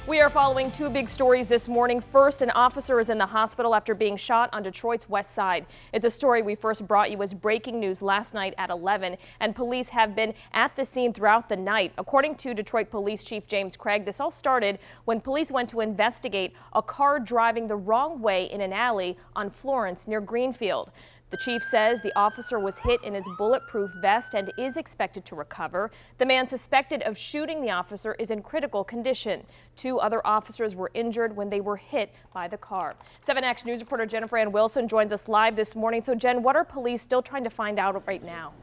We are following two big stories this morning. First, an officer is in the hospital after being shot on Detroit's west side. It's a story we first brought you as breaking news last night at 11, and police have been at the scene throughout the night. According to Detroit Police Chief James Craig, this all started when police went to investigate a car driving the wrong way in an alley on Florence near Greenfield. The chief says the officer was hit in his bulletproof vest and is expected to recover. The man suspected of shooting the officer is in critical condition. Two other officers were injured when they were hit by the car. 7 Action News reporter Jennifer Ann Wilson joins us live this morning. So, Jen, what are police still trying to find out right now?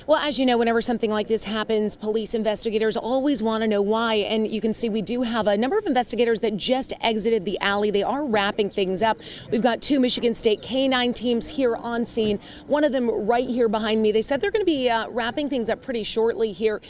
Well, as you know, whenever something like this happens, police investigators always want to know why. And you can see we do have a number of investigators that just exited the alley. They are wrapping things up. We've got two Michigan State K-9 teams here on scene. One of them right here behind me. They said they're going to be wrapping things up pretty shortly here.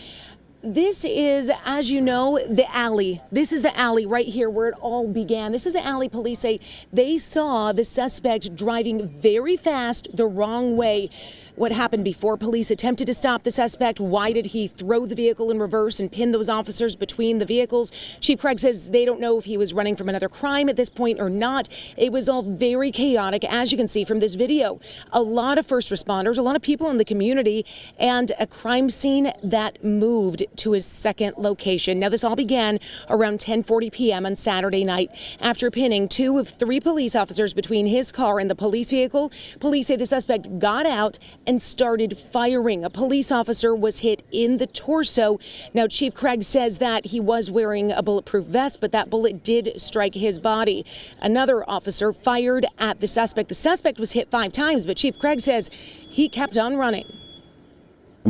This is, as you know, the alley. This is the alley right here where it all began. This is the alley police say they saw the suspect driving very fast the wrong way. What happened before police attempted to stop the suspect? Why did he throw the vehicle in reverse and pin those officers between the vehicles? Chief Craig says they don't know if he was running from another crime at this point or not. It was all very chaotic, as you can see from this video. A lot of first responders, a lot of people in the community, and a crime scene that moved to his second location. Now, this all began around 10:40 p.m. on Saturday night. After pinning 2 of 3 police officers between his car and the police vehicle, police say the suspect got out and started firing. A police officer was hit in the torso. Now, Chief Craig says that he was wearing a bulletproof vest, but that bullet did strike his body. Another officer fired at the suspect. The suspect was hit 5 times, but Chief Craig says he kept on running.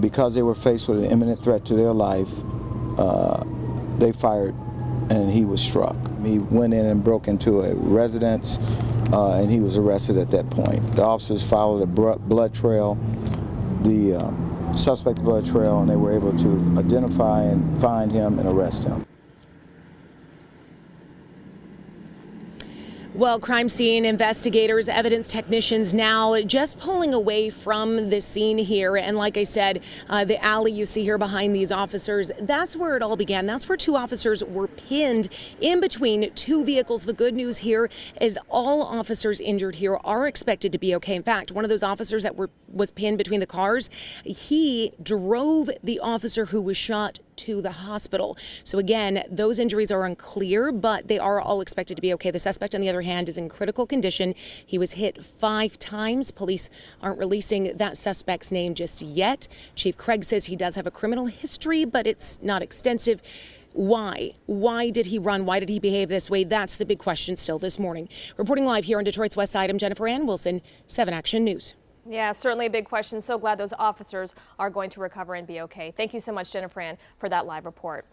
Because they were faced with an imminent threat to their life, they fired and he was struck. He went in and broke into a residence and he was arrested at that point. The officers followed a blood trail, the suspect's blood trail, and they were able to identify and find him and arrest him. Well, crime scene investigators, evidence technicians now just pulling away from the scene here. And like I said, the alley you see here behind these officers, that's where it all began. That's where 2 officers were pinned in between 2 vehicles. The good news here is all officers injured here are expected to be okay. In fact, one of those officers that was pinned between the cars, he drove the officer who was shot to the hospital. So again, those injuries are unclear, but they are all expected to be okay. The suspect, on the other hand, is in critical condition. He was hit 5 times. Police aren't releasing that suspect's name just yet. Chief Craig says he does have a criminal history, but it's not extensive. Why? Why did he run? Why did he behave this way? That's the big question still this morning. Reporting live here on Detroit's West Side, I'm Jennifer Ann Wilson, 7 Action News. Yeah, certainly a big question. So glad those officers are going to recover and be okay. Thank you so much, Jennifer Ann, for that live report.